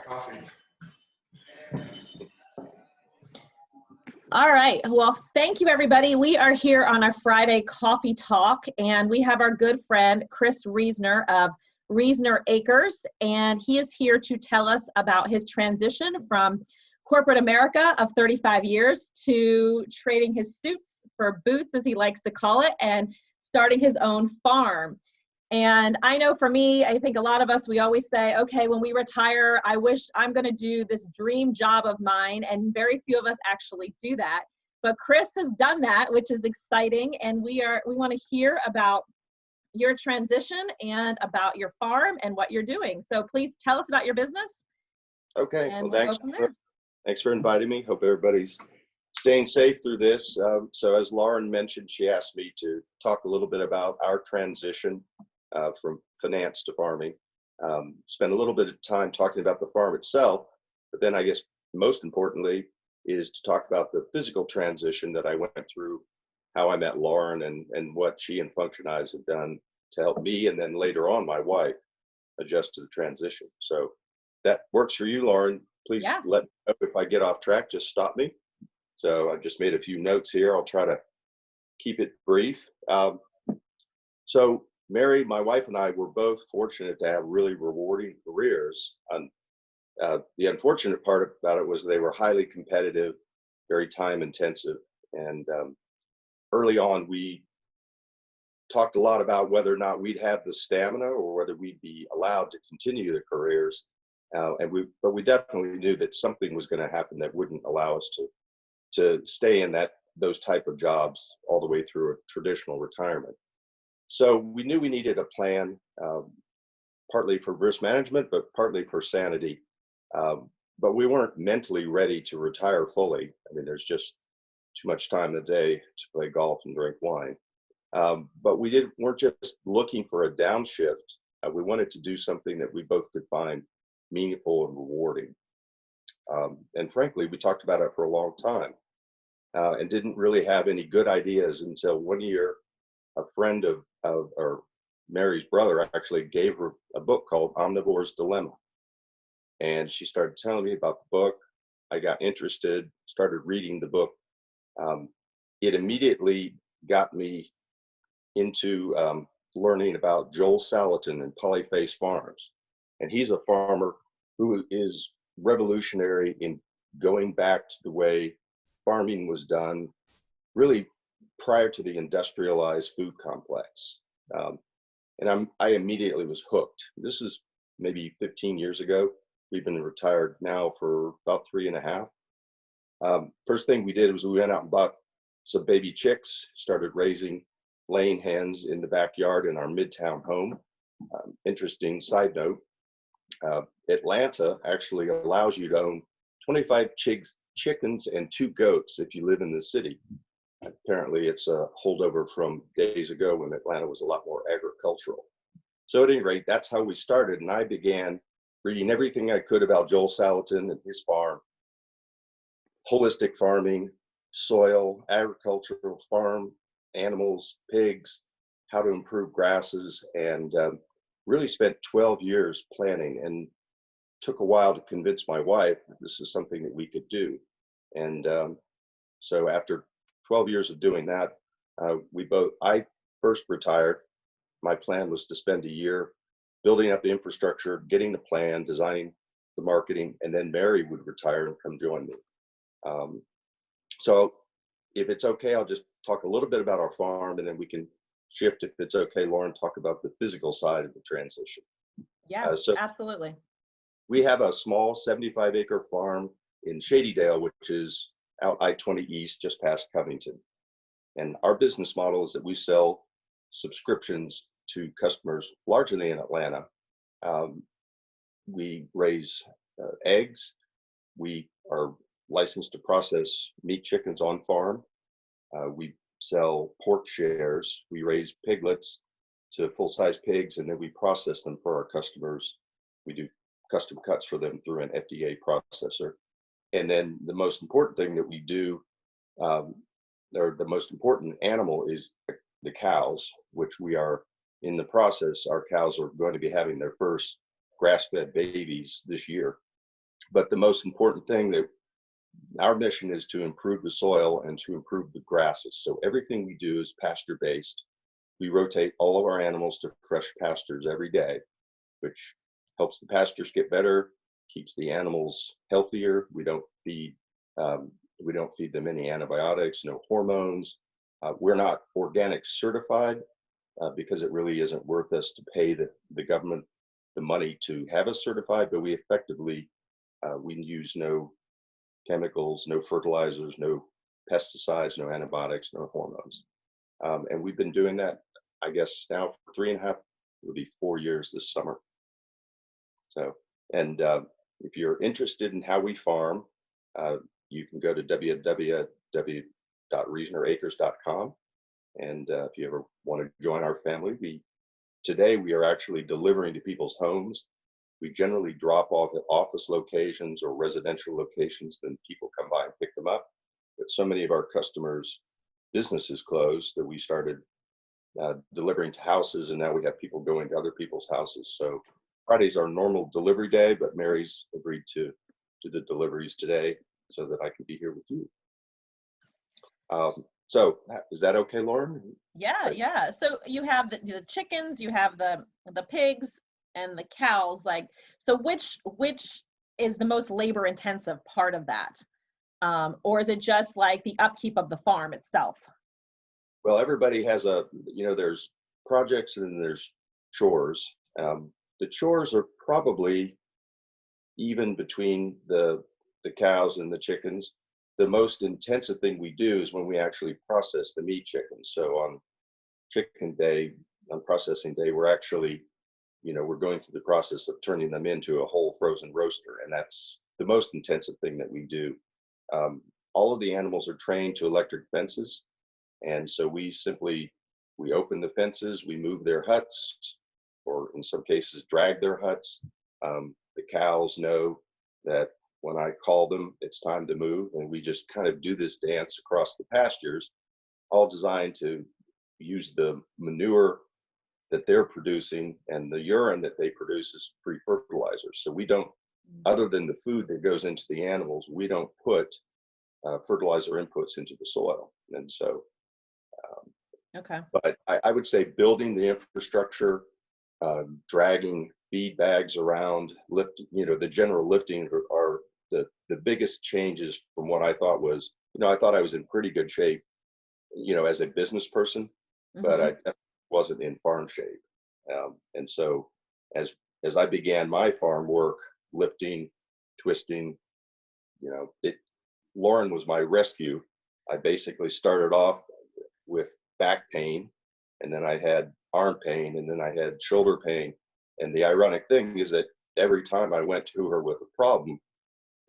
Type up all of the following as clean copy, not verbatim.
Coffee. All right. Well, thank you, everybody. We are here on our Friday coffee talk, and we have our good friend, Chris Reesner of Reesner Acres, and he is here to tell us about his transition from corporate America of 35 years to trading his suits for boots, as he likes to call it, and starting his own farm. And I know for me, I think a lot of us, we always say, okay, when we retire, I wish I'm going to do this dream job of mine. And very few of us actually do that. But Chris has done that, which is exciting. And we want to hear about your transition and about your farm and what you're doing. So please tell us about your business. Okay, And well, thanks for inviting me. Hope everybody's staying safe through this. So as Lauren mentioned, she asked me to talk a little bit about our transition from finance to farming. Spend a little bit of time talking about the farm itself, but then I guess most importantly is to talk about the physical transition that I went through, how I met Lauren, and what she and Functionize have done to help me, and then later on my wife, adjust to the transition. So that works for you, Lauren. Please let me know if I get off track, just stop me. So I just made a few notes here. I'll try to keep it brief. So Mary, my wife, and I were both fortunate to have really rewarding careers. And the unfortunate part about it was they were highly competitive, very time intensive. And early on, we talked a lot about whether or not we'd have the stamina or whether we'd be allowed to continue the careers. But we definitely knew that something was going to happen that wouldn't allow us to stay in those type of jobs all the way through a traditional retirement. So we knew we needed a plan, partly for risk management, but partly for sanity. But we weren't mentally ready to retire fully. I mean, there's just too much time in the day to play golf and drink wine. But weren't just looking for a downshift. We wanted to do something that we both could find meaningful and rewarding. And frankly, we talked about it for a long time and didn't really have any good ideas until one year. A friend of Mary's brother actually gave her a book called Omnivore's Dilemma. And she started telling me about the book. I got interested, started reading the book. It immediately got me into learning about Joel Salatin and Polyface Farms. And he's a farmer who is revolutionary in going back to the way farming was done, really prior to the industrialized food complex. And I immediately was hooked. This is maybe 15 years ago. We've been retired now for about 3.5. First thing we did was we went out and bought some baby chicks, started raising laying hens in the backyard in our Midtown home. Interesting side note, Atlanta actually allows you to own 25 chickens and 2 goats if you live in the city. Apparently it's a holdover from days ago when Atlanta was a lot more agricultural. So at any rate, that's how we started. And I began reading everything I could about Joel Salatin and his farm, holistic farming, soil, agricultural farm, animals, pigs, how to improve grasses, and really spent 12 years planning, and took a while to convince my wife that this is something that we could do. And so after 12 years of doing that, I first retired. My plan was to spend a year building up the infrastructure, getting the plan, designing the marketing, and then Mary would retire and come join me. So if it's okay, I'll just talk a little bit about our farm, and then we can shift, if it's okay, Lauren, talk about the physical side of the transition. Yeah, absolutely. We have a small 75-acre farm in Shadydale, which is out I-20 East, just past Covington. And our business model is that we sell subscriptions to customers largely in Atlanta. We raise eggs. We are licensed to process meat chickens on farm. We sell pork shares. We raise piglets to full-size pigs, and then we process them for our customers. We do custom cuts for them through an FDA processor. And then the most important thing that we do, or the most important animal, is the cows, which we are in the process. Our cows are going to be having their first grass-fed babies this year. But the most important thing that our mission is to improve the soil and to improve the grasses. So everything we do is pasture based. We rotate all of our animals to fresh pastures every day, which helps the pastures get better, keeps the animals healthier. We don't feed them any antibiotics, no hormones. We're not organic certified because it really isn't worth us to pay the government the money to have us certified, but we effectively, we use no chemicals, no fertilizers, no pesticides, no antibiotics, no hormones. And we've been doing that, I guess, now for 3.5, it'll be 4 years this summer. So, and if you're interested in how we farm, you can go to www.reasoneracres.com. And if you ever want to join our family, today we are actually delivering to people's homes. We generally drop off at office locations or residential locations, then people come by and pick them up. But so many of our customers' businesses closed that we started delivering to houses, and now we have people going to other people's houses. So Friday's our normal delivery day, but Mary's agreed to do the deliveries today so that I can be here with you. So is that okay, Lauren? Yeah, yeah. So you have the chickens, you have the pigs and the cows. Like, so which is the most labor intensive part of that? Or is it just like the upkeep of the farm itself? Well, everybody has there's projects and there's chores. The chores are probably even between the cows and the chickens. The most intensive thing we do is when we actually process the meat chickens. So on chicken day, on processing day, we're actually, we're going through the process of turning them into a whole frozen roaster. And that's the most intensive thing that we do. All of the animals are trained to electric fences. And so we open the fences, we move their huts, or in some cases drag their huts. The cows know that when I call them, it's time to move. And we just kind of do this dance across the pastures, all designed to use the manure that they're producing, and the urine that they produce is free fertilizer. So we don't, other than the food that goes into the animals, we don't put fertilizer inputs into the soil. And so, okay. But I would say building the infrastructure, dragging feed bags around, the general lifting are the biggest changes from what I thought was, I thought I was in pretty good shape, as a business person, but I definitely wasn't in farm shape. And so as I began my farm work, lifting, twisting, Lauren was my rescue. I basically started off with back pain, and then I had arm pain, and then I had shoulder pain. And the ironic thing is that every time I went to her with a problem,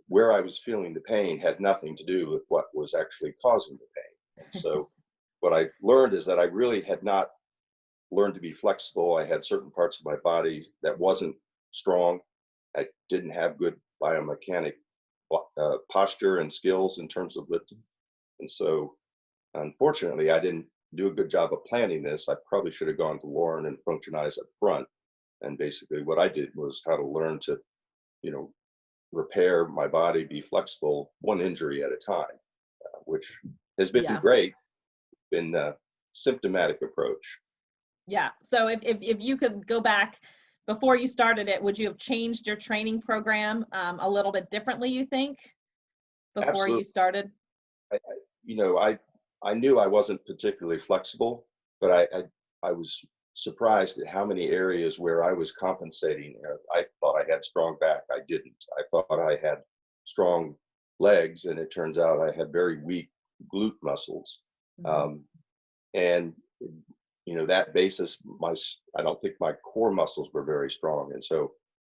where I was feeling the pain had nothing to do with what was actually causing the pain. So what I learned is that I really had not learned to be flexible. I had certain parts of my body that wasn't strong. I didn't have good biomechanic posture and skills in terms of lifting. And so unfortunately, I didn't do a good job of planning this. I probably should have gone to Lauren and functionized up front. And basically what I did was how to learn to, repair my body, be flexible, one injury at a time, which has been great, been a symptomatic approach. Yeah. So if you could go back before you started it, would you have changed your training program a little bit differently, you think, before Absolutely. you started? I knew I wasn't particularly flexible, but I was surprised at how many areas where I was compensating. I thought I had strong back. I didn't. I thought I had strong legs, and it turns out I had very weak glute muscles. And that basis, I don't think my core muscles were very strong. And so,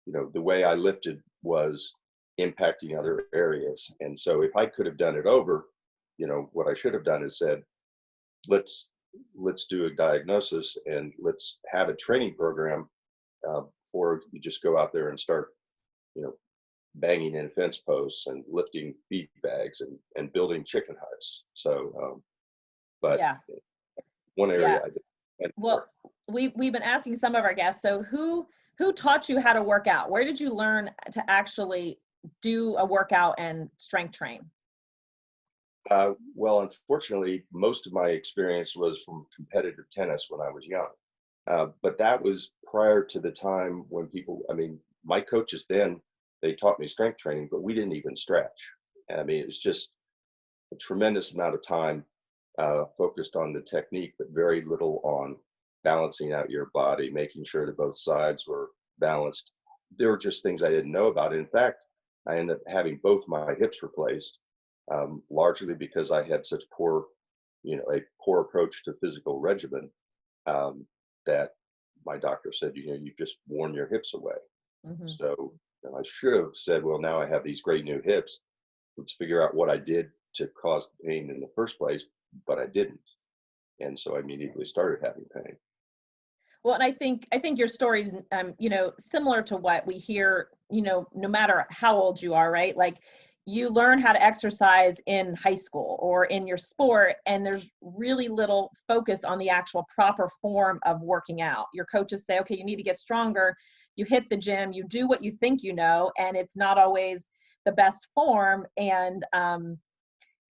the way I lifted was impacting other areas. And so if I could have done it over, what I should have done is said, let's do a diagnosis and let's have a training program before you just go out there and start, banging in fence posts and lifting feed bags and building chicken huts. So, but one area I did. Well, we've been asking some of our guests, so who taught you how to work out? Where did you learn to actually do a workout and strength train? Well, unfortunately, most of my experience was from competitive tennis when I was young. But that was prior to the time when people, I mean, my coaches then, they taught me strength training, but we didn't even stretch. I mean, it was just a tremendous amount of time focused on the technique, but very little on balancing out your body, making sure that both sides were balanced. There were just things I didn't know about. In fact, I ended up having both my hips replaced, largely because I had such poor, a poor approach to physical regimen, that my doctor said, you've just worn your hips away. Hmm. So I should have said, well, now I have these great new hips. Let's figure out what I did to cause the pain in the first place, but I didn't. And so I immediately started having pain. Well, and I think your story's, similar to what we hear, no matter how old you are, right? Like you learn how to exercise in high school or in your sport, and there's really little focus on the actual proper form of working out. Your coaches say, okay, you need to get stronger. You hit the gym, you do what you think you know, and it's not always the best form. And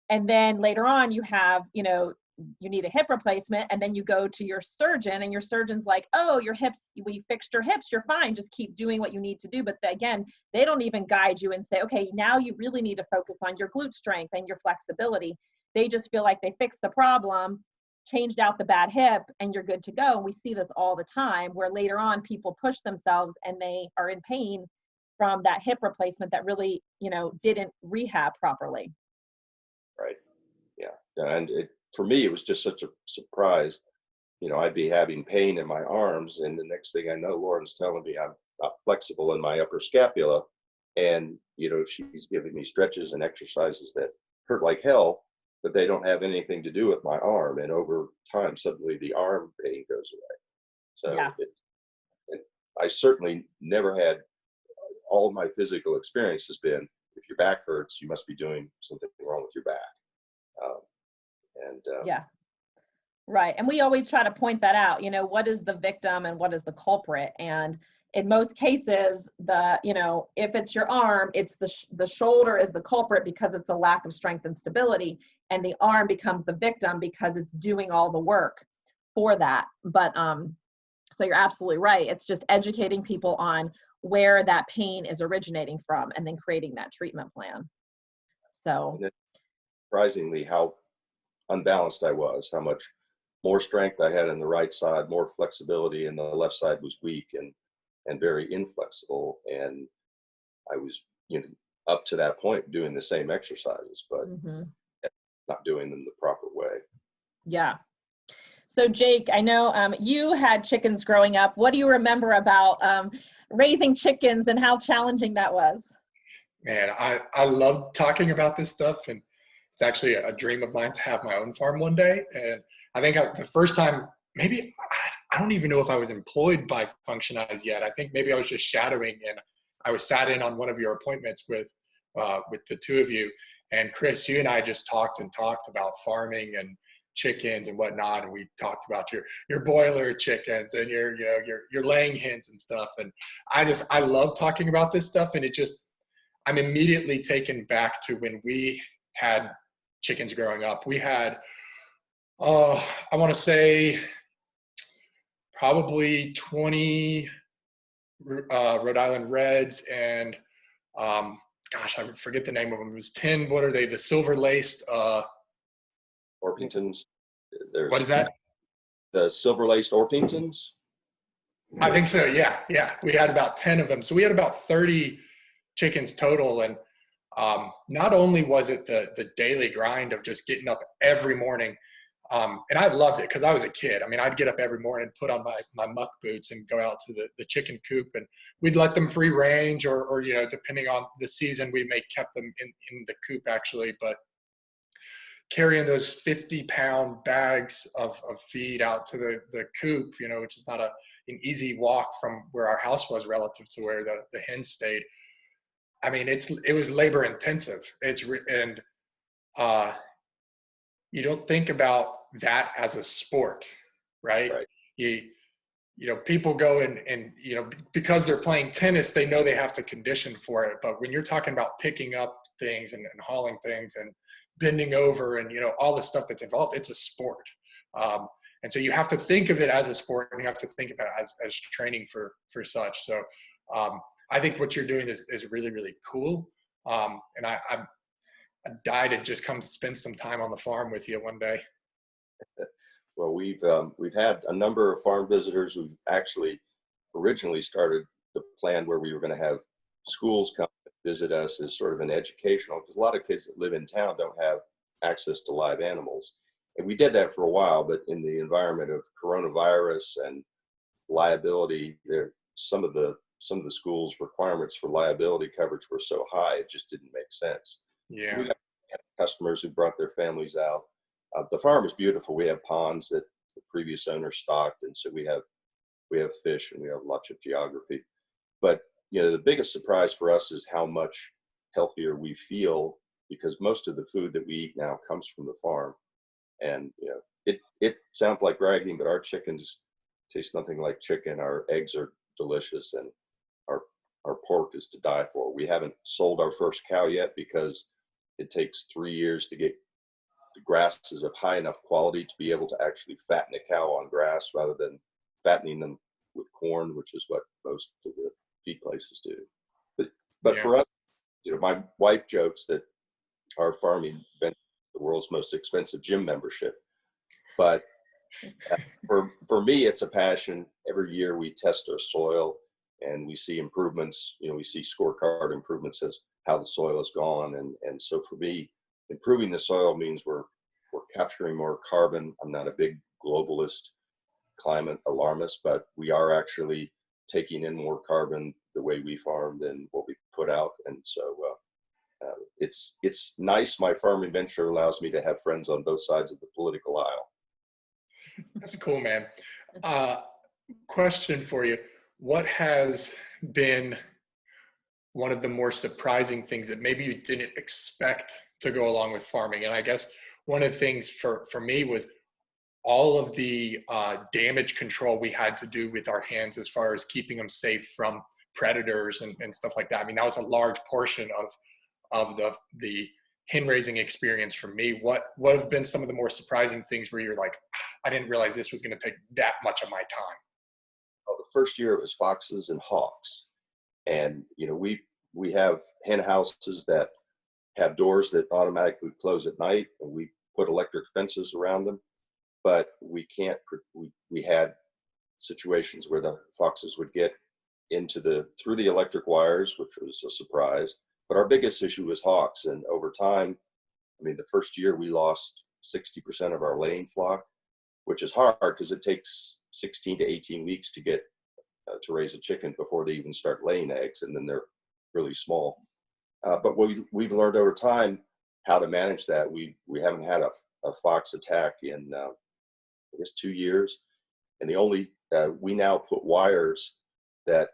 then later on you have, you need a hip replacement, and then you go to your surgeon and your surgeon's like, oh, your hips, we fixed your hips, you're fine, just keep doing what you need to do. But again, they don't even guide you and say, okay, now you really need to focus on your glute strength and your flexibility. They just feel like they fixed the problem, changed out the bad hip, and you're good to go. And we see this all the time where later on people push themselves and they are in pain from that hip replacement that really, didn't rehab properly. Right. Yeah. And for me, it was just such a surprise. I'd be having pain in my arms, and the next thing I know, Lauren's telling me I'm not flexible in my upper scapula. And, she's giving me stretches and exercises that hurt like hell, but they don't have anything to do with my arm. And over time, suddenly the arm pain goes away. So Yeah. I certainly never had, all my physical experience has been, if your back hurts, you must be doing something wrong with your back. Um, and Yeah. Right. And we always try to point that out, what is the victim and what is the culprit? And in most cases, if it's your arm, it's the shoulder is the culprit because it's a lack of strength and stability. And the arm becomes the victim because it's doing all the work for that. But so you're absolutely right. It's just educating people on where that pain is originating from and then creating that treatment plan. So and then surprisingly, how unbalanced I was, how much more strength I had in the right side, more flexibility, and the left side was weak and very inflexible. And I was, up to that point doing the same exercises, but mhm. not doing them the proper way. Yeah. So Jake, I know you had chickens growing up. What do you remember about raising chickens and how challenging that was? Man, I love talking about this stuff, and it's actually a dream of mine to have my own farm one day. And I think the first time, maybe, I don't even know if I was employed by Functionize yet. I think maybe I was just shadowing, and I was sat in on one of your appointments with the two of you. And Chris, you and I just talked about farming and chickens and whatnot. And we talked about your boiler chickens and your laying hens and stuff. And I love talking about this stuff. And I'm immediately taken back to when we had chickens growing up. We had, I want to say probably 20 Rhode Island Reds and, gosh, I forget the name of them. It was 10, what are they? The silver laced, Orpingtons. what is that? The silver laced Orpingtons. I think so. Yeah. Yeah. We had about 10 of them. So we had about 30 chickens total. And not only was it the daily grind of just getting up every morning, and I loved it because I was a kid. I mean, I'd get up every morning, put on my muck boots and go out to the chicken coop, and we'd let them free range or depending on the season, we may kept them in the coop actually, but carrying those 50-pound bags of feed out to the coop, which is not an easy walk from where our house was relative to where the hens stayed. I mean, it was labor intensive. And you don't think about that as a sport, right? Right. people go and because they're playing tennis, they know they have to condition for it. But when you're talking about picking up things and hauling things and bending over and, all the stuff that's involved, it's a sport. And so you have to think of it as a sport, and you have to think about it as training for such. So I think what you're doing is really, really cool. And I'm die to just come spend some time on the farm with you one day. Well, we've had a number of farm visitors. We actually originally started the plan where we were going to have schools come visit us as sort of an educational, because a lot of kids that live in town don't have access to live animals. And we did that for a while, but in the environment of coronavirus and liability, some of the schools' requirements for liability coverage were so high, it just didn't make sense. Yeah. We got customers who brought their families out. The farm is beautiful. We have ponds that the previous owner stocked, and so we have fish and we have lots of geography. But the biggest surprise for us is how much healthier we feel, because most of the food that we eat now comes from the farm. And it sounds like bragging, but our chickens taste nothing like chicken. Our eggs are delicious, and our pork is to die for. We haven't sold our first cow yet because it takes 3 years to get the grasses of high enough quality to be able to actually fatten a cow on grass rather than fattening them with corn, which is what most of the feed places do. But Yeah. for us, my wife jokes that our farming been the world's most expensive gym membership. But for me, it's a passion. Every year we test our soil and we see improvements. We see scorecard improvements as how the soil has gone. And so for me, improving the soil means we're capturing more carbon. I'm not a big globalist climate alarmist, but we are actually taking in more carbon the way we farm than what we put out. And so it's nice. My farming venture allows me to have friends on both sides of the political aisle. That's cool, man. Question for you. What has been one of the more surprising things that maybe you didn't expect to go along with farming? And I guess one of the things for me was all of the damage control we had to do with our hands as far as keeping them safe from predators and stuff like that. I mean, that was a large portion of the hen raising experience for me. What have been some of the more surprising things where you're like, I didn't realize this was going to take that much of my time? Well, the first year it was foxes and hawks. And, we have hen houses that have doors that automatically close at night, and we put electric fences around them. But we had situations where the foxes would get through the electric wires, which was a surprise. But our biggest issue was hawks. And over time, the first year we lost 60% of our laying flock, which is hard because it takes 16 to 18 weeks to get to raise a chicken before they even start laying eggs, and then they're really small. But we've learned over time how to manage that. We haven't had a fox attack in I guess 2 years, and we now put wires that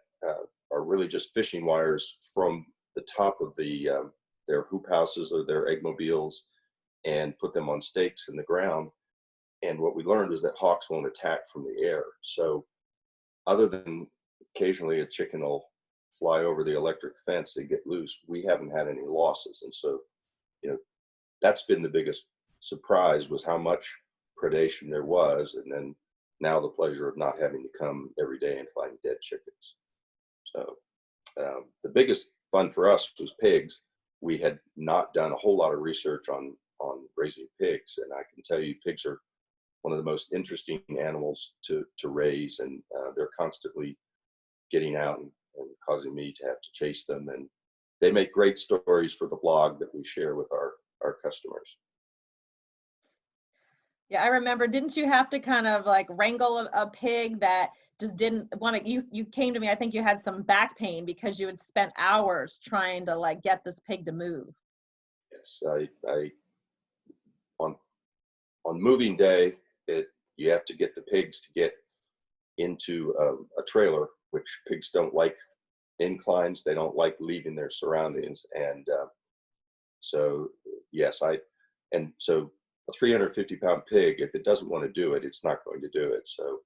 are really just fishing wires from the top of their hoop houses or their eggmobiles, and put them on stakes in the ground. And what we learned is that hawks won't attack from the air. So other than occasionally a chicken will fly over the electric fence and get loose, we haven't had any losses. And so, that's been the biggest surprise, was how much predation there was. And then now the pleasure of not having to come every day and find dead chickens. So the biggest fun for us was pigs. We had not done a whole lot of research on raising pigs. And I can tell you, pigs are one of the most interesting animals to raise, and they're constantly getting out and causing me to have to chase them. And they make great stories for the blog that we share with our customers. Yeah, I remember, didn't you have to kind of like wrangle a pig that just didn't want to, you came to me, I think you had some back pain because you had spent hours trying to like get this pig to move. Yes, I on moving day, you have to get the pigs to get into a trailer, which pigs don't like inclines. They don't like leaving their surroundings. And so, yes, so a 350-pound pig, if it doesn't want to do it, it's not going to do it. So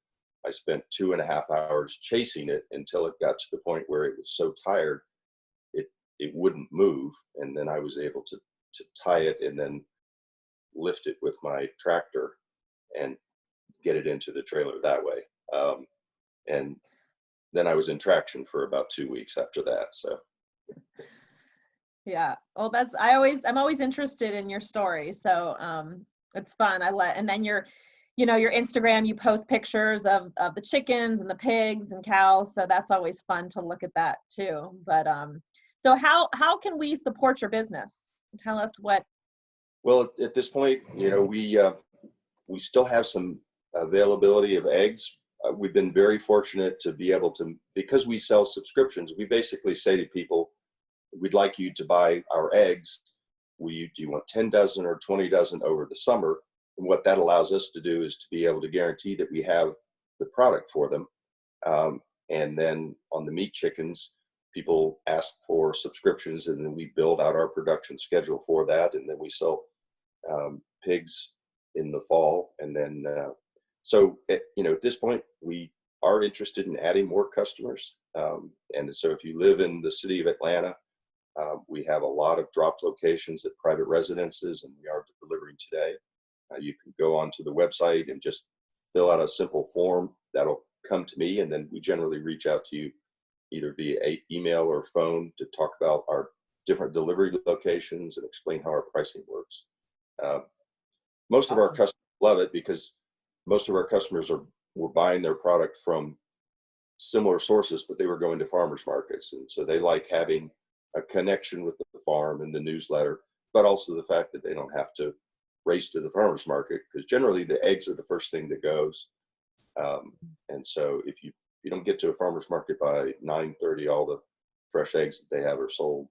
I spent 2.5 hours chasing it until it got to the point where it was so tired it wouldn't move, and then I was able to tie it and then lift it with my tractor and get it into the trailer that way. And then I was in traction for about 2 weeks after that. So Yeah. Well, I'm always interested in your story. So it's fun. And then your Instagram, you post pictures of the chickens and the pigs and cows. So that's always fun to look at that too. But so how can we support your business? Tell us what. Well, at this point, we still have some availability of eggs. We've been very fortunate to be able to, because we sell subscriptions, we basically say to people, we'd like you to buy our eggs. Do you want 10 dozen or 20 dozen over the summer? And what that allows us to do is to be able to guarantee that we have the product for them. And then on the meat chickens, people ask for subscriptions, and then we build out our production schedule for that. And then we sell pigs in the fall. And then, so at this point, we are interested in adding more customers. And so if you live in the city of Atlanta, we have a lot of drop locations at private residences, and we are delivering today. You can go onto the website and just fill out a simple form that'll come to me, and then we generally reach out to you either via email or phone to talk about our different delivery locations and explain how our pricing works. Most of our customers love it because most of our customers were buying their product from similar sources, but they were going to farmers markets, and so they like having a connection with the farm and the newsletter, but also the fact that they don't have to race to the farmers market, because generally the eggs are the first thing that goes. And so if you don't get to a farmer's market by 9:30, all the fresh eggs that they have are sold.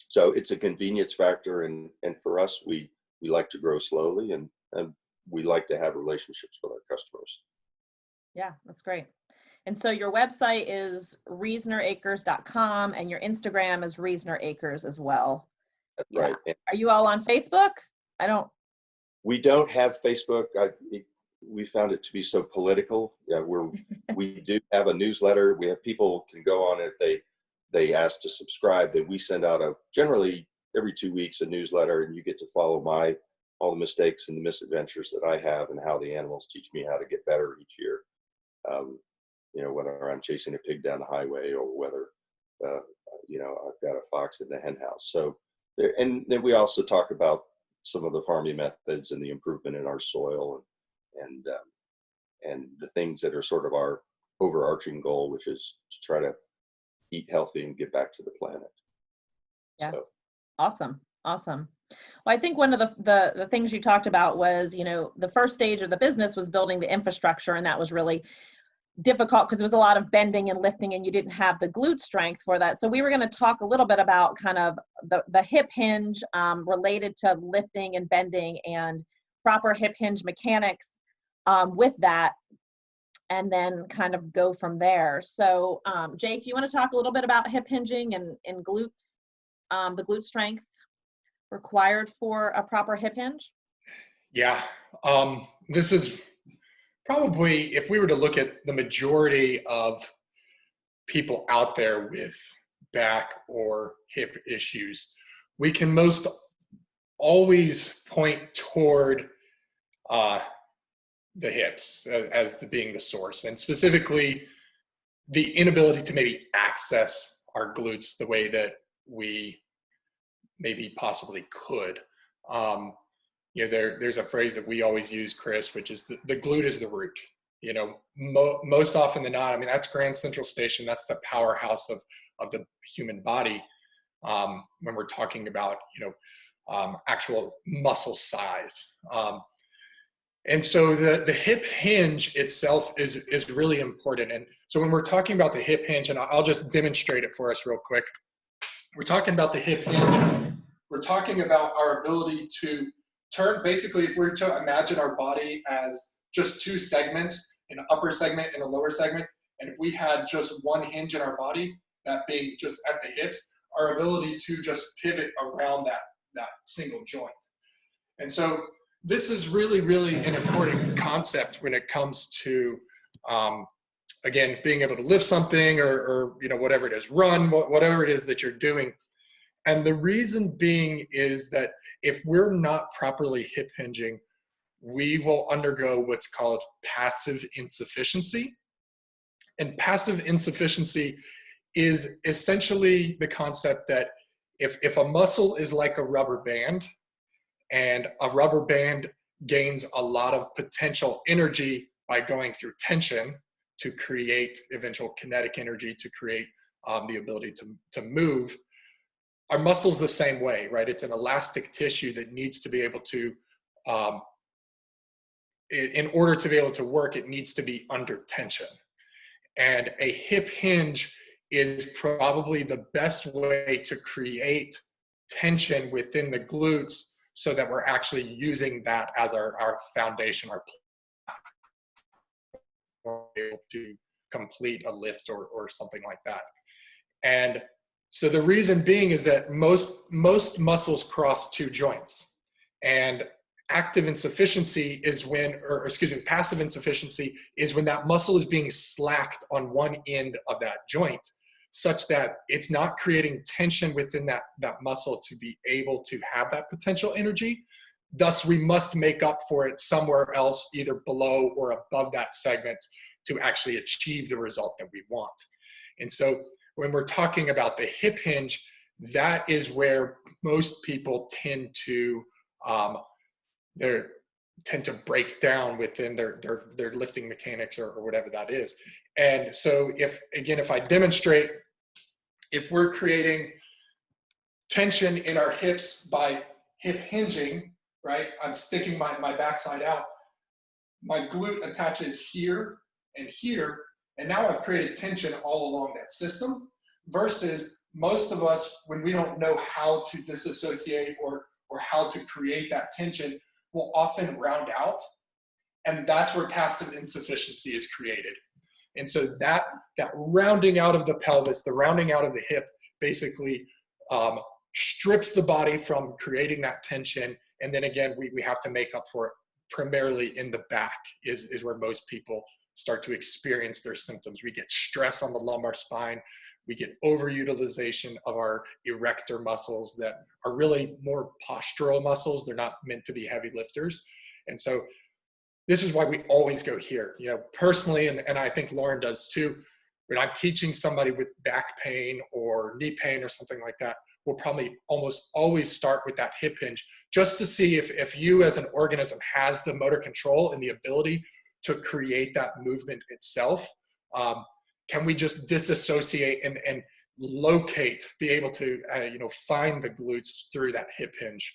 So it's a convenience factor. And for us, we like to grow slowly, and we like to have relationships with our customers. Yeah, that's great. And so your website is reasoneracres.com, and your Instagram is reasoneracres as well. That's right. Are you all on Facebook? We don't have Facebook. We found it to be so political. Yeah, we do have a newsletter. We have people can go on it if they ask to subscribe. Then we send out generally every 2 weeks a newsletter, and you get to follow all the mistakes and the misadventures that I have, and how the animals teach me how to get better each year. Whether I'm chasing a pig down the highway, or whether I've got a fox in the hen house. So, and then we also talk about some of the farming methods and the improvement in our soil, and the things that are sort of our overarching goal, which is to try to eat healthy and get back to the planet. Yeah. So. Awesome. Well, I think one of the things you talked about was, the first stage of the business was building the infrastructure, and that was really difficult because there was a lot of bending and lifting, and you didn't have the glute strength for that. So we were going to talk a little bit about kind of the hip hinge related to lifting and bending and proper hip hinge mechanics with that, and then kind of go from there. So Jake, do you want to talk a little bit about hip hinging and glutes, the glute strength required for a proper hip hinge? Yeah, this is probably, if we were to look at the majority of people out there with back or hip issues, we can most always point toward the hips as being the source, and specifically the inability to maybe access our glutes the way that we maybe possibly could. There's a phrase that we always use, Chris, which is the glute is the root. Most often than not, that's Grand Central Station. That's the powerhouse of the human body when we're talking about, actual muscle size. And so the hip hinge itself is really important. And so when we're talking about the hip hinge, and I'll just demonstrate it for us real quick. We're talking about the hip hinge. We're talking about our ability to turn, basically, if we were to imagine our body as just two segments, an upper segment and a lower segment, and if we had just one hinge in our body, that being just at the hips, our ability to just pivot around that single joint. And so this is really, really an important concept when it comes to Again, being able to lift something or whatever it is, run, whatever it is that you're doing. And the reason being is that if we're not properly hip hinging, we will undergo what's called passive insufficiency. And passive insufficiency is essentially the concept that if a muscle is like a rubber band, and a rubber band gains a lot of potential energy by going through tension to create eventual kinetic energy, to create the ability to move. Our muscle's the same way, right? It's an elastic tissue that needs to be able to, in order to be able to work, it needs to be under tension. And a hip hinge is probably the best way to create tension within the glutes so that we're actually using that as our foundation, our platform to complete a lift or something like that. And so the reason being is that most muscles cross two joints, and active insufficiency is when, passive insufficiency is when that muscle is being slacked on one end of that joint, such that it's not creating tension within that muscle to be able to have that potential energy. Thus, we must make up for it somewhere else, either below or above that segment, to actually achieve the result that we want. And so when we're talking about the hip hinge, that is where most people tend to break down within their lifting mechanics or whatever that is. And so if I demonstrate, if we're creating tension in our hips by hip hinging, right? I'm sticking my backside out. My glute attaches here and here, and now I've created tension all along that system, versus most of us, when we don't know how to disassociate or how to create that tension, will often round out. And that's where passive insufficiency is created. And so that rounding out of the pelvis, the rounding out of the hip, basically strips the body from creating that tension. And then again, we have to make up for it primarily in the back is where most people start to experience their symptoms. We get stress on the lumbar spine. We get overutilization of our erector muscles that are really more postural muscles. They're not meant to be heavy lifters. And so this is why we always go here. Personally, and I think Lauren does too, when I'm teaching somebody with back pain or knee pain or something like that, we'll probably almost always start with that hip hinge, just to see if you as an organism has the motor control and the ability to create that movement itself. Can we just disassociate and locate, be able to find the glutes through that hip hinge?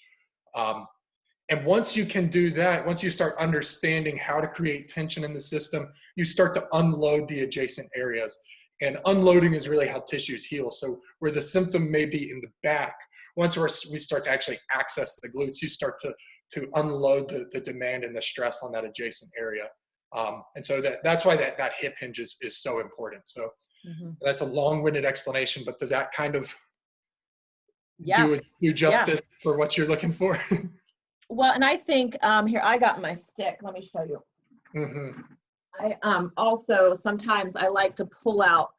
And once you can do that, once you start understanding how to create tension in the system, you start to unload the adjacent areas. And unloading is really how tissues heal. So where the symptom may be in the back, once we start to actually access the glutes, you start to unload the demand and the stress on that adjacent area. And so that's why that hip hinge is so important. So that's a long-winded explanation, but does that kind of do justice for what you're looking for? Well, and I think here, I got my stick. Let me show you. Mm-hmm. I also, sometimes I like to pull out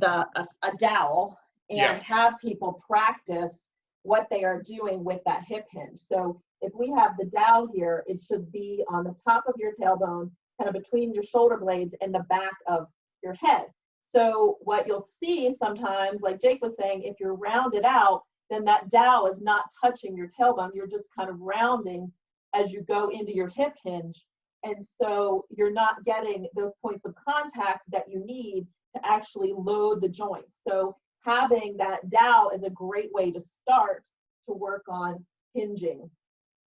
a dowel and have people practice what they are doing with that hip hinge. So if we have the dowel here, it should be on the top of your tailbone, kind of between your shoulder blades and the back of your head. So what you'll see sometimes, like Jake was saying, if you're rounded out, then that dowel is not touching your tailbone. You're just kind of rounding as you go into your hip hinge. And so you're not getting those points of contact that you need to actually load the joints. So having that dowel is a great way to start to work on hinging.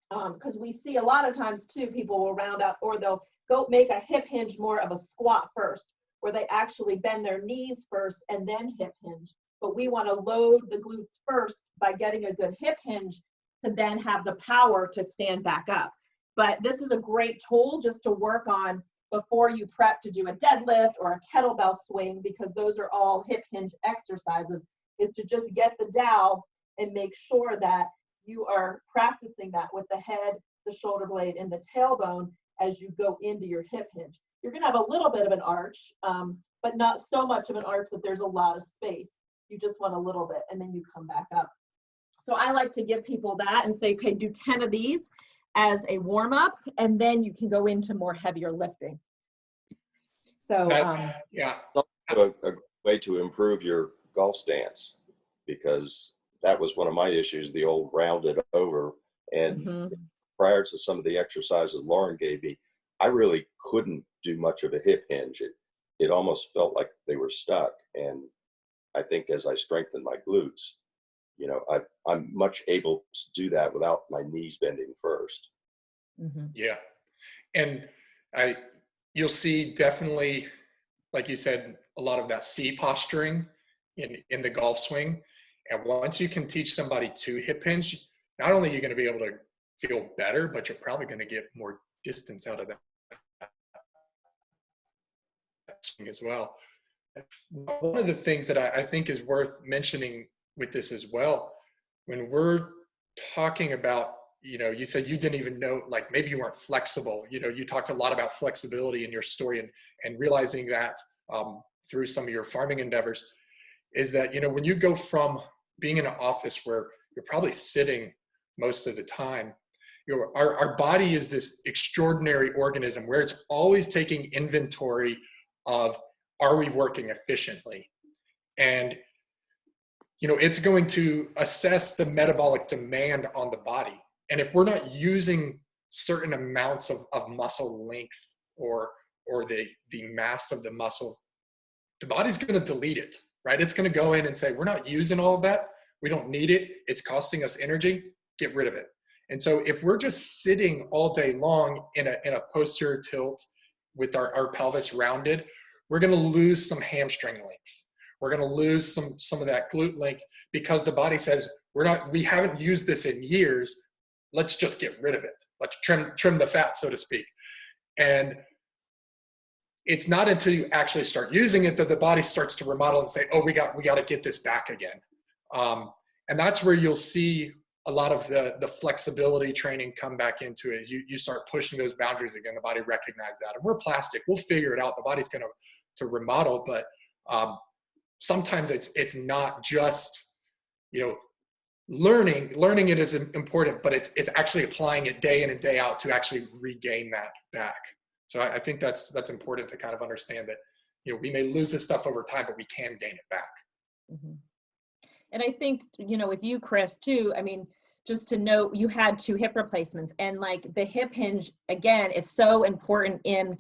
Because we see a lot of times too, people will round out, or they'll go make a hip hinge more of a squat first, where they actually bend their knees first and then hip hinge. But we want to load the glutes first by getting a good hip hinge to then have the power to stand back up. But this is a great tool just to work on before you prep to do a deadlift or a kettlebell swing, because those are all hip hinge exercises, is to just get the dowel and make sure that you are practicing that with the head, the shoulder blade, and the tailbone as you go into your hip hinge. you're going to have a little bit of an arch, but not so much of an arch that there's a lot of space. You just want a little bit, and then you come back up. So I like to give people that and say, okay, do 10 of these as a warm up, and then you can go into more heavier lifting. So yeah, a way to improve your golf stance, because that was one of my issues, the old rounded over. And prior to some of the exercises Lauren gave me, I really couldn't do much of a hip hinge. It almost felt like they were stuck. And I think as I strengthen my glutes, you know, I'm much able to do that without my knees bending first. Yeah. And you'll see definitely, like you said, a lot of that C posturing in the golf swing. And once you can teach somebody to hip hinge, not only are you going to be able to feel better, but you're probably going to get more distance out of that swing as well. One of the things that I think is worth mentioning with this as well, when we're talking about, you know, you said you didn't even know, like maybe you weren't flexible. You know, you talked a lot about flexibility in your story, and realizing that through some of your farming endeavors, is that, you know, when you go from being in an office where you're probably sitting most of the time, you know, our body is this extraordinary organism where it's always taking inventory of, are we working efficiently? And, you know, it's going to assess the metabolic demand on the body. And if we're not using certain amounts of muscle length or the mass of the muscle, the body's going to delete it, right? It's going to go in and say, we're not using all of that. We don't need it. It's costing us energy. Get rid of it. And so if we're just sitting all day long in a posterior tilt with our pelvis rounded, we're going to lose some hamstring length. We're going to lose some of that glute length, because the body says, we haven't used this in years. Let's just get rid of it. Let's trim the fat, so to speak. And it's not until you actually start using it that the body starts to remodel and say, oh, we got to get this back again. And that's where you'll see a lot of the flexibility training come back into it. As you start pushing those boundaries again, the body recognizes that. And we're plastic. We'll figure it out. The body's going to remodel, but sometimes it's not just, you know, learning it is important, but it's actually applying it day in and day out to actually regain that back. So I think that's important to kind of understand that, you know, we may lose this stuff over time, but we can gain it back. And I think, you know, with you, Chris, too, I mean, just to note, you had 2 hip replacements, and like the hip hinge, again, is so important in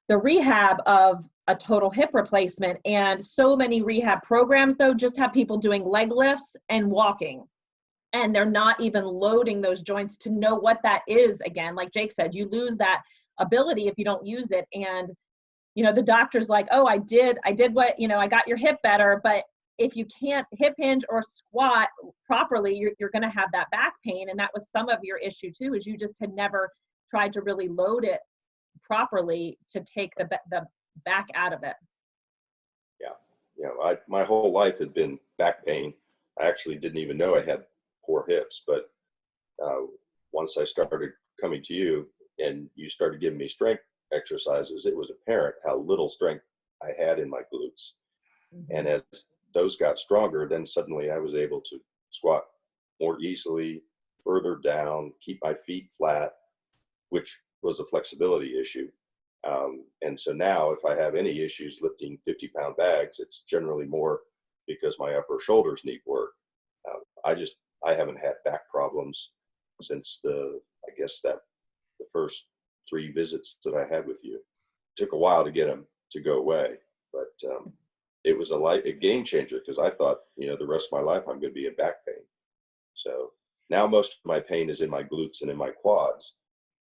the rehab of a total hip replacement. And so many rehab programs, though, just have people doing leg lifts and walking, and they're not even loading those joints to know what that is. Again, like Jake said, you lose that ability if you don't use it. And, you know, the doctor's like, oh, I did what, you know, I got your hip better, but if you can't hip hinge or squat properly, you're going to have that back pain. And that was some of your issue too, is you just had never tried to really load it properly to take the back out of it. Yeah. You know, my whole life had been back pain. I actually didn't even know I had poor hips, but once I started coming to you and you started giving me strength exercises, it was apparent how little strength I had in my glutes. And as those got stronger, then suddenly I was able to squat more easily, further down, keep my feet flat, which was a flexibility issue. And so now if I have any issues lifting 50-pound bags, it's generally more because my upper shoulders need work. I haven't had back problems since the first 3 visits that I had with you. It took a while to get them to go away, but it was a game changer, because I thought, you know, the rest of my life I'm going to be in back pain. So now most of my pain is in my glutes and in my quads.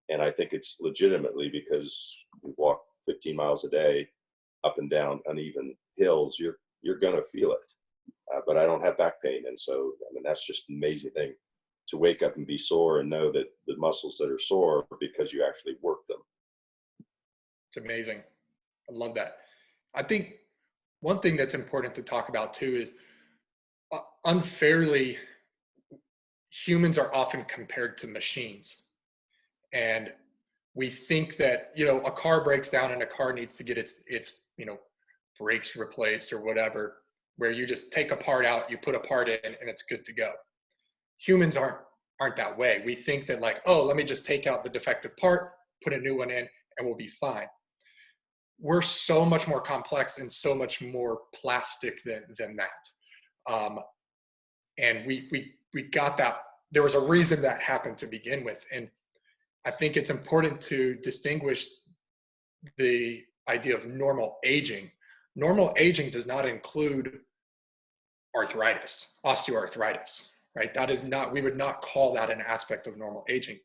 And I think it's legitimately because we walk 15 miles a day up and down uneven hills. You're going to feel it. But I don't have back pain. And so, I mean, that's just an amazing thing to wake up and be sore and know that the muscles that are sore are because you actually work them. It's amazing. I love that. I think one thing that's important to talk about too is unfairly, humans are often compared to machines. And we think that, you know, a car breaks down and a car needs to get its, you know, brakes replaced or whatever, where you just take a part out, you put a part in, and it's good to go. Humans aren't that way. We think that like, oh, let me just take out the defective part, put a new one in, and we'll be fine. We're so much more complex and so much more plastic than that. And we got that. There was a reason that happened to begin with. And I think it's important to distinguish the idea of normal aging. Normal aging does not include arthritis, osteoarthritis, right? That is not, we would not call that an aspect of normal aging.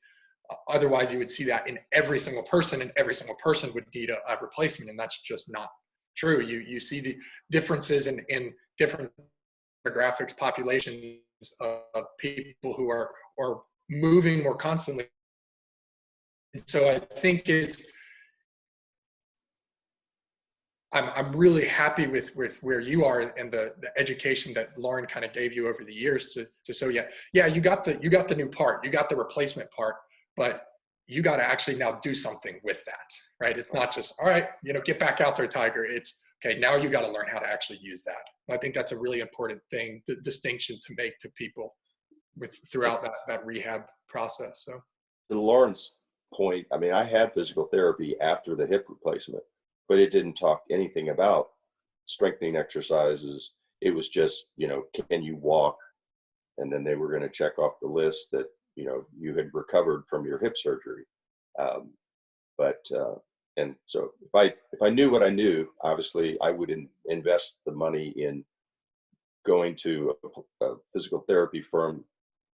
Otherwise, you would see that in every single person, and every single person would need a replacement, and that's just not true. You see the differences in different demographics, populations of people who are moving more constantly. And so I think I'm really happy with where you are and the education that Lauren kind of gave you over the years so yeah, you got the new part, you got the replacement part, but you got to actually now do something with that, right? It's not just, all right, you know, get back out there, Tiger. It's okay, now you got to learn how to actually use that. And I think that's a really important thing, the distinction to make to people throughout that rehab process. So to Lauren's point, I mean, I had physical therapy after the hip replacement, but it didn't talk anything about strengthening exercises. It was just, you know, can you walk? And then they were going to check off the list that, you know, you had recovered from your hip surgery. And so if I knew what I knew, obviously I would invest the money in going to a physical therapy firm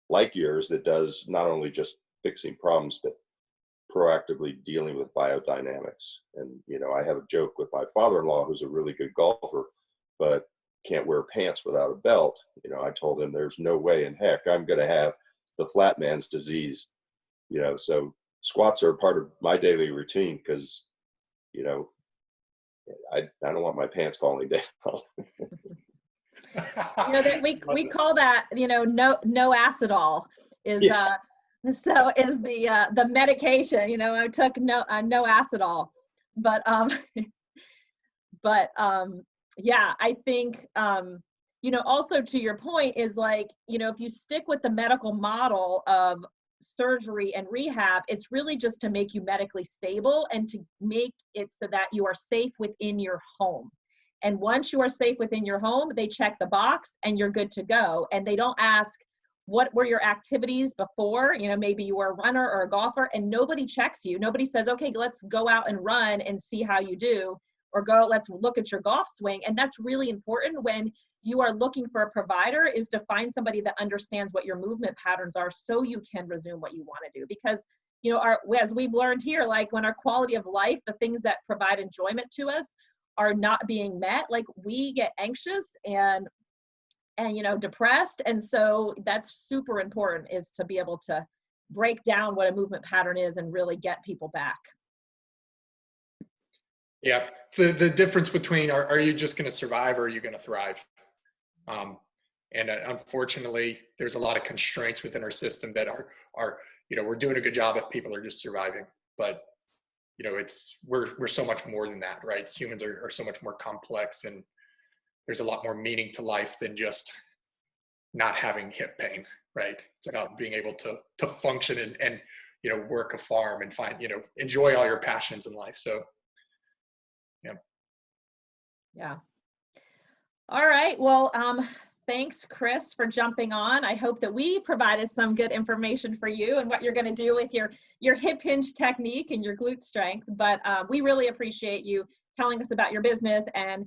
like yours that does not only just fixing problems, but proactively dealing with biodynamics. And, you know, I have a joke with my father-in-law, who's a really good golfer, but can't wear pants without a belt. You know, I told him there's no way in heck I'm going to have the flat man's disease, you know, so squats are a part of my daily routine because, you know, I don't want my pants falling down. You know, that we call that, you know, no acetol is so is the medication. You know, I took no acetol, but yeah, I think you know, also to your point is like, you know, if you stick with the medical model of surgery and rehab, it's really just to make you medically stable and to make it so that you are safe within your home. And once you are safe within your home, they check the box and you're good to go. And they don't ask, what were your activities before? You know, maybe you were a runner or a golfer, and nobody checks you. Nobody says, okay, let's go out and run and see how you do, or let's look at your golf swing. And that's really important when you are looking for a provider, is to find somebody that understands what your movement patterns are so you can resume what you want to do. Because, you know, as we've learned here, like when our quality of life, the things that provide enjoyment to us are not being met, like we get anxious and you know, depressed. And so that's super important, is to be able to break down what a movement pattern is and really get people back. Yeah, the difference between are you just going to survive or are you going to thrive? And unfortunately, there's a lot of constraints within our system that are you know, we're doing a good job if people are just surviving, but you know, we're so much more than that, right? Humans are so much more complex, and there's a lot more meaning to life than just not having hip pain, right? It's about being able to function and you know, work a farm and find, you know, enjoy all your passions in life. So yeah. All right. Well, thanks, Chris, for jumping on. I hope that we provided some good information for you and what you're going to do with your hip hinge technique and your glute strength. But we really appreciate you telling us about your business, and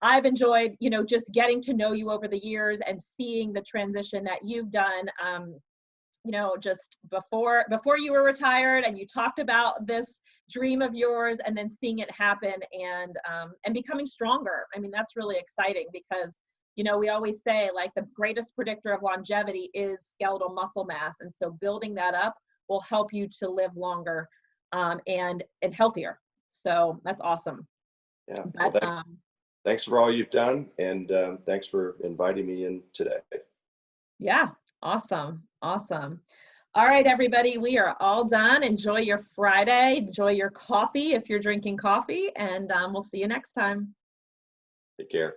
I've enjoyed, you know, just getting to know you over the years and seeing the transition that you've done. You know, just before you were retired, and you talked about this dream of yours, and then seeing it happen and becoming stronger. I mean, that's really exciting because, you know, we always say like the greatest predictor of longevity is skeletal muscle mass, and so building that up will help you to live longer and healthier. So that's awesome. Yeah. But, Well, thanks for all you've done, and thanks for inviting me in today. Yeah, awesome. All right, everybody, we are all done. Enjoy your Friday. Enjoy your coffee if you're drinking coffee, and we'll see you next time. Take care.